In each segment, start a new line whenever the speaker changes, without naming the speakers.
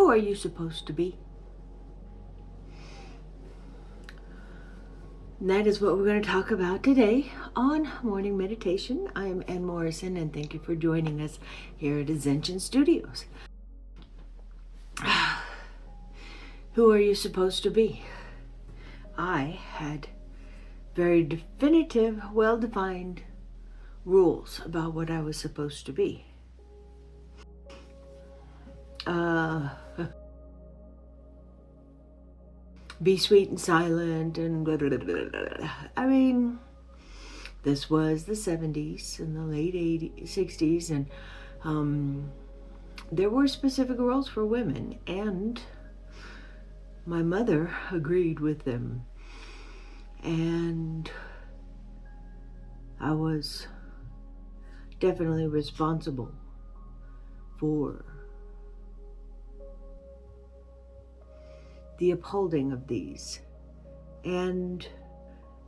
Who are you supposed to be? And that is what we're going to talk about today on Morning Meditation. I am Ann Morrison, and thank you for joining us here at Ascension Studios. Who are you supposed to be? I had very definitive, well-defined rules about what I was supposed to be. Be sweet and silent and blah, blah, blah, blah, blah. I mean, this was the 70s and the late 80s, 60s, and there were specific roles for women, and my mother agreed with them. And I was definitely responsible for the upholding of these. And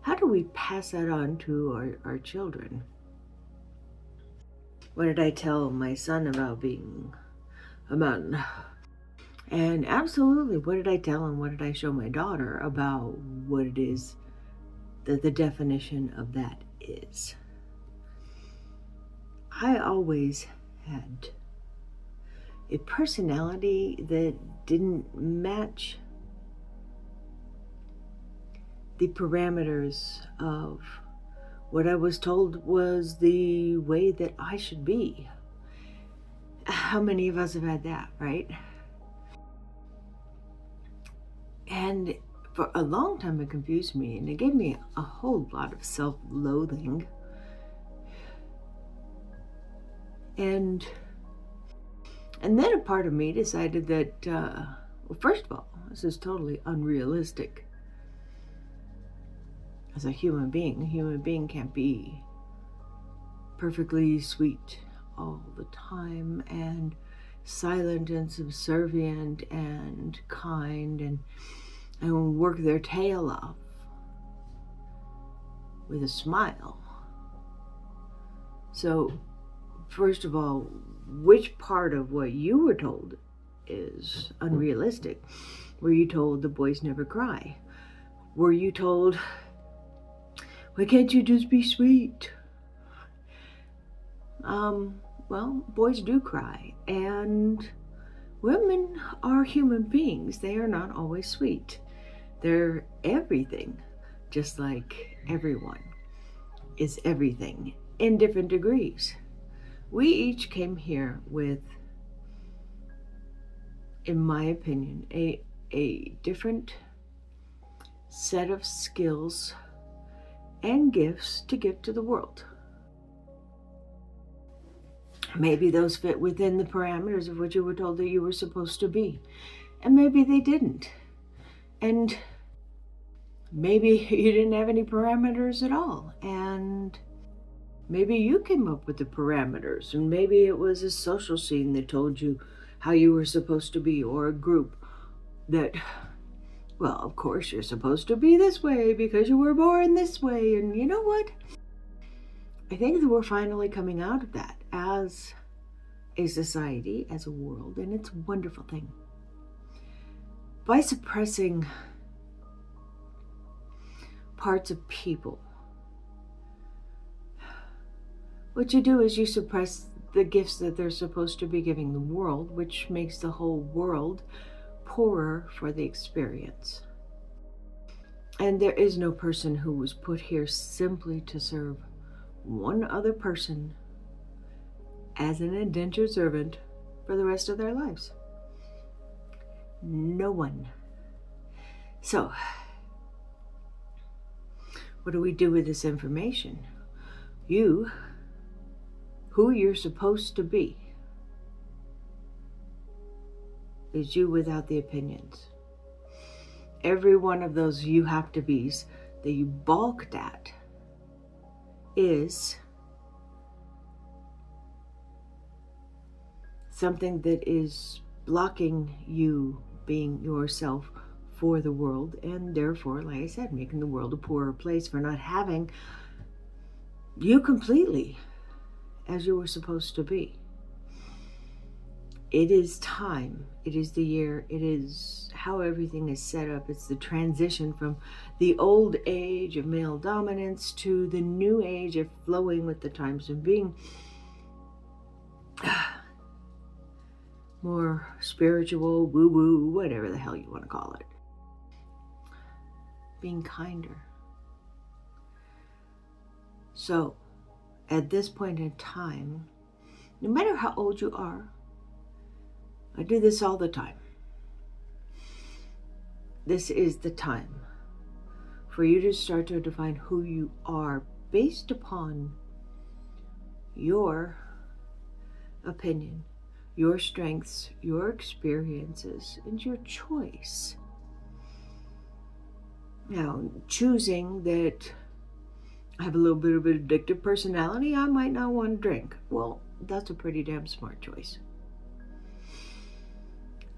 how do we pass that on to our children? What did I tell my son about being a man? And absolutely, what did I tell him? What did I show my daughter about what it is that the definition of that is? I always had a personality that didn't match the parameters of what I was told was the way that I should be. How many of us have had that, right? And for a long time it confused me, and it gave me a whole lot of self-loathing. And then a part of me decided that, well, first of all, this is totally unrealistic. As a human being can't be perfectly sweet all the time, and silent and subservient and kind, and work their tail off with a smile. So, first of all, which part of what you were told is unrealistic? Were you told the boys never cry? Were you told, why can't you just be sweet? Well, boys do cry, and women are human beings. They are not always sweet. They're everything, just like everyone is everything in different degrees. We each came here with, in my opinion, a different set of skills and gifts to give to the world. Maybe those fit within the parameters of what you were told that you were supposed to be, and maybe they didn't. And maybe you didn't have any parameters at all, and maybe you came up with the parameters, and maybe it was a social scene that told you how you were supposed to be, or a group that, well, of course you're supposed to be this way because you were born this way. And you know what? I think that we're finally coming out of that as a society, as a world, and it's a wonderful thing. By suppressing parts of people, what you do is you suppress the gifts that they're supposed to be giving the world, which makes the whole world poorer for the experience. And there is no person who was put here simply to serve one other person as an indentured servant for the rest of their lives. No one. So, what do we do with this information? You, who you're supposed to be, is you without the opinions. Every one of those you have to be's that you balked at is something that is blocking you being yourself for the world, and therefore, like I said, making the world a poorer place for not having you completely as you were supposed to be. It is time. It is the year. It is how everything is set up. It's the transition from the old age of male dominance to the new age of flowing with the times and being more spiritual, woo-woo, whatever the hell you want to call it. Being kinder. So, at this point in time, no matter how old you are, I do this all the time. This is the time for you to start to define who you are based upon your opinion, your strengths, your experiences, and your choice. Now, choosing that I have a little bit of an addictive personality, I might not want to drink. Well, that's a pretty damn smart choice.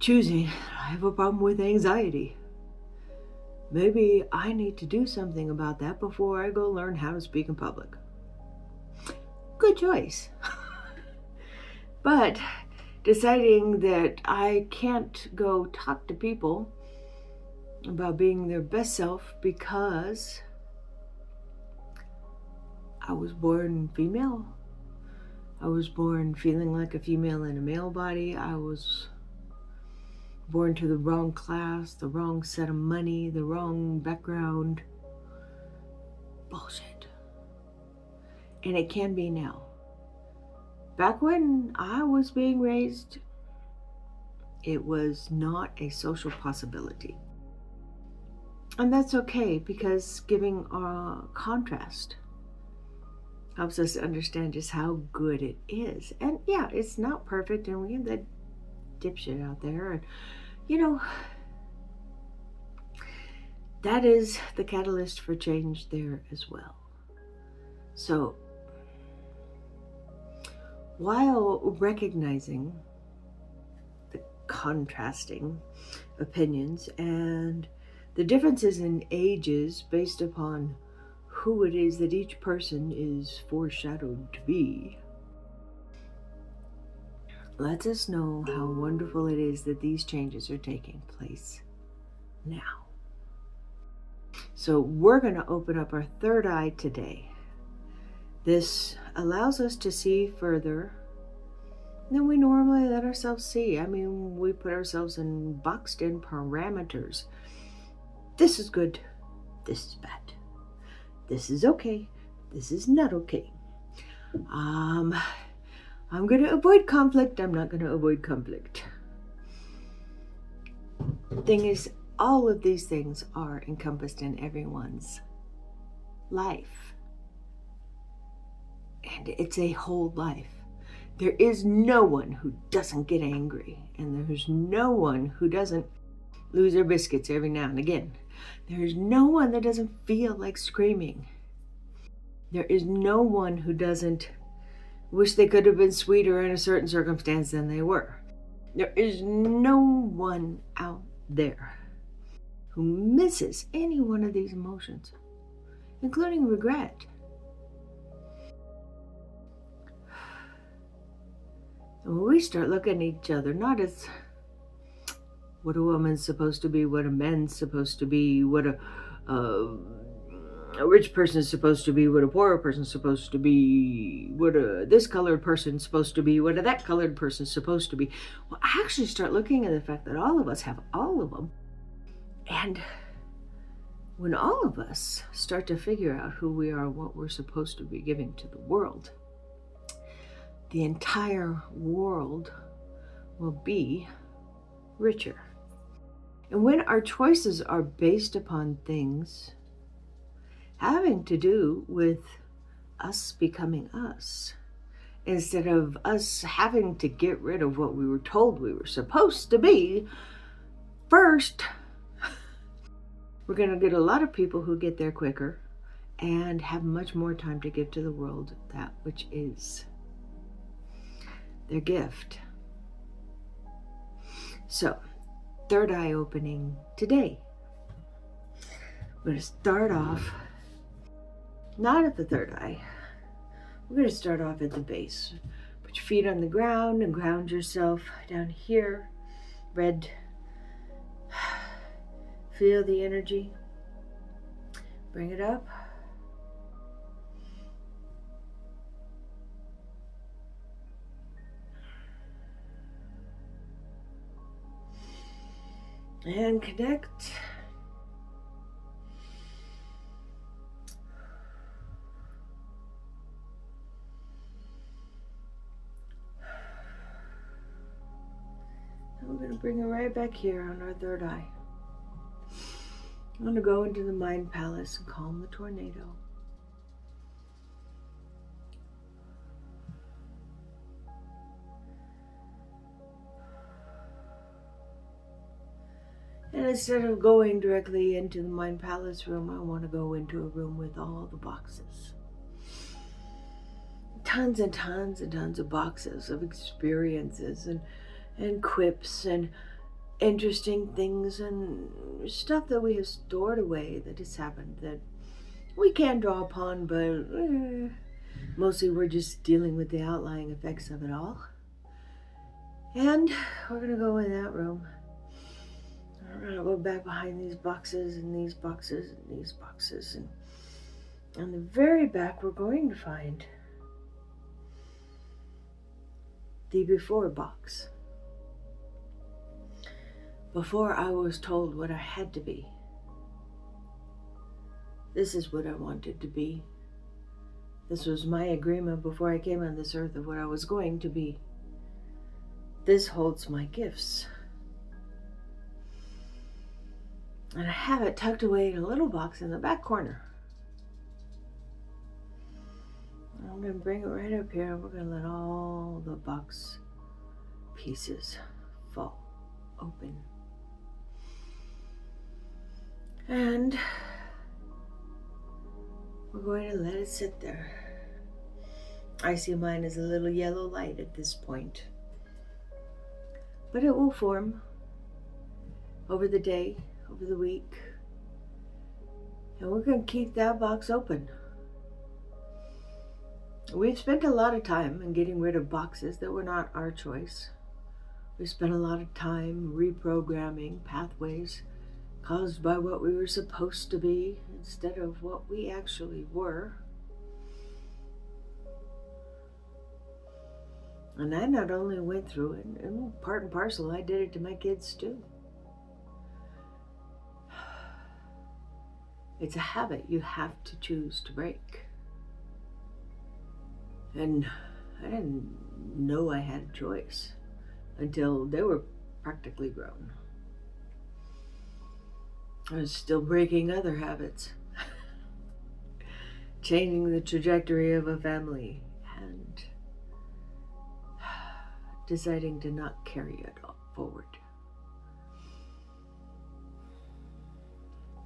Choosing, I have a problem with anxiety. Maybe I need to do something about that before I go learn how to speak in public. Good choice. But deciding that I can't go talk to people about being their best self because I was born female. I was born feeling like a female in a male body. I was born to the wrong class, the wrong set of money, the wrong background. Bullshit. And it can be now. Back when I was being raised, it was not a social possibility. And that's okay, because giving a contrast helps us understand just how good it is. And yeah, it's not perfect, and we have that dipshit out there, and that is the catalyst for change there as well. So while recognizing the contrasting opinions and the differences in ages based upon who it is that each person is foreshadowed to be, lets us know how wonderful it is that these changes are taking place now. So we're going to open up our third eye today. This allows us to see further than we normally let ourselves see. I mean, we put ourselves in boxed in parameters. This is good. This is bad. This is okay. This is not okay. I'm going to avoid conflict. I'm not going to avoid conflict. Thing is, all of these things are encompassed in everyone's life. And it's a whole life. There is no one who doesn't get angry. And there's no one who doesn't lose their biscuits every now and again. There's no one that doesn't feel like screaming. There is no one who doesn't wish they could have been sweeter in a certain circumstance than they were. There is no one out there who misses any one of these emotions, including regret. And when we start looking at each other, not as what a woman's supposed to be, what a man's supposed to be, what a rich person is supposed to be, what a poor person is supposed to be, what a this colored person is supposed to be, what a that colored person is supposed to be. Well, I actually start looking at the fact that all of us have all of them. And when all of us start to figure out who we are, what we're supposed to be giving to the world, the entire world will be richer. And when our choices are based upon things having to do with us becoming us, instead of us having to get rid of what we were told we were supposed to be first, we're going to get a lot of people who get there quicker and have much more time to give to the world that which is their gift. So, third eye opening today. We're going to start off not at the third eye. We're going to start off at the base. Put your feet on the ground and ground yourself down here. Red. Feel the energy. Bring it up. And connect. And we're going to bring it right back here on our third eye. I'm going to go into the mind palace and calm the tornado. And instead of going directly into the mind palace room, I want to go into a room with all the boxes. Tons and tons and tons of boxes of experiences and quips and interesting things and stuff that we have stored away that has happened that we can draw upon, but mostly we're just dealing with the outlying effects of it all. And we're going to go in that room. We're going to go back behind these boxes and these boxes and these boxes. And on the very back, we're going to find the before box. Before I was told what I had to be. This is what I wanted to be. This was my agreement before I came on this earth of what I was going to be. This holds my gifts. And I have it tucked away in a little box in the back corner. I'm going to bring it right up here and we're going to let all the box pieces fall open. And we're going to let it sit there. I see mine as a little yellow light at this point. But it will form over the day, over the week. And we're going to keep that box open. We've spent a lot of time in getting rid of boxes that were not our choice. We spent a lot of time reprogramming pathways caused by what we were supposed to be instead of what we actually were. And I not only went through it, and part and parcel, I did it to my kids too. It's a habit you have to choose to break. And I didn't know I had a choice until they were practically grown. I was still breaking other habits, changing the trajectory of a family, and deciding to not carry it forward.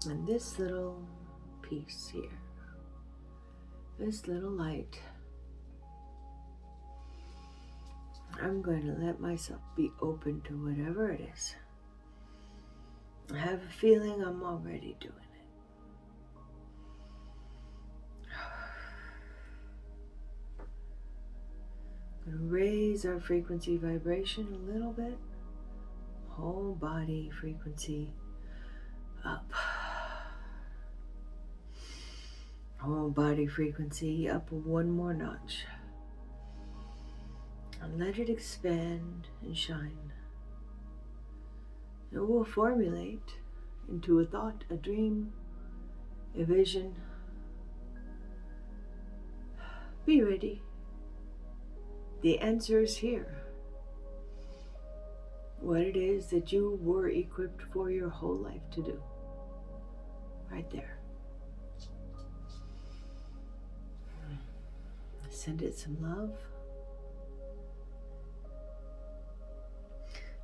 And this little piece here, this little light, I'm going to let myself be open to whatever it is. I have a feeling I'm already doing it. I'm going to raise our frequency vibration a little bit. Whole body frequency up. Whole body frequency up one more notch. And let it expand and shine. It will formulate into a thought, a dream, a vision. Be ready. The answer is here. What it is that you were equipped for your whole life to do. Right there. Send it some love.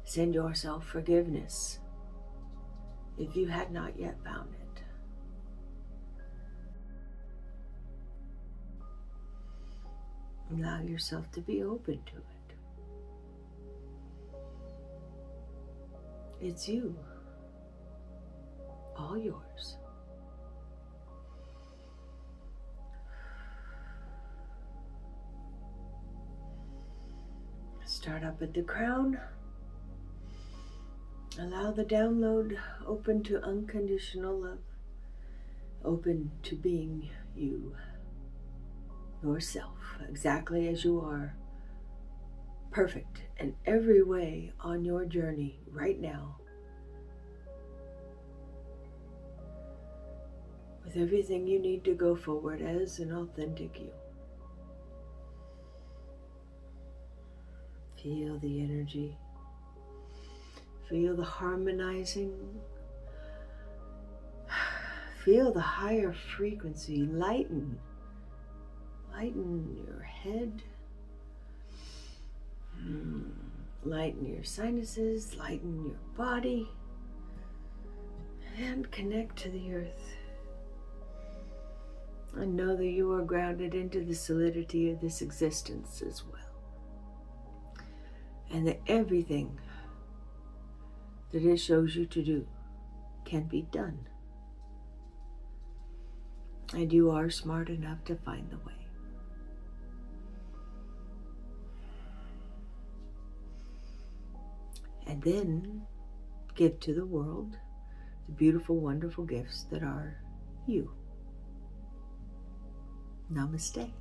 Send yourself forgiveness if you had not yet found it. Allow yourself to be open to it. It's you, all yours. Start up at the crown. Allow the download open to unconditional love, open to being you, yourself, exactly as you are, perfect in every way on your journey right now, with everything you need to go forward as an authentic you. Feel the energy. Feel the harmonizing. Feel the higher frequency. Lighten your head. Lighten your sinuses. Lighten your body. And connect to the earth. And know that you are grounded into the solidity of this existence as well. And that everything that it shows you to do can be done. And you are smart enough to find the way. And then give to the world the beautiful, wonderful gifts that are you. Namaste.